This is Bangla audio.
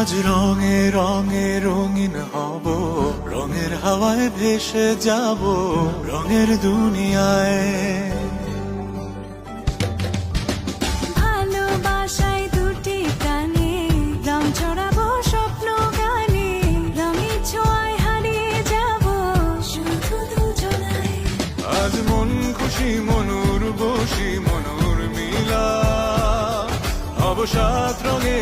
আজ রঙে রঙে রঙিন হব, রঙের হাওয়ায় ভেসে যাব রঙের দুনিয়ায়। ভালোবাসায় দুটি প্রাণে রং ছড়াবো স্বপ্ন গানে, রঙের ছোঁয়ায় হারিয়ে যাব শুধু দুজনায়। আজ মন খুশি মনুর বসি মনুর মিলা, হব সাত রঙে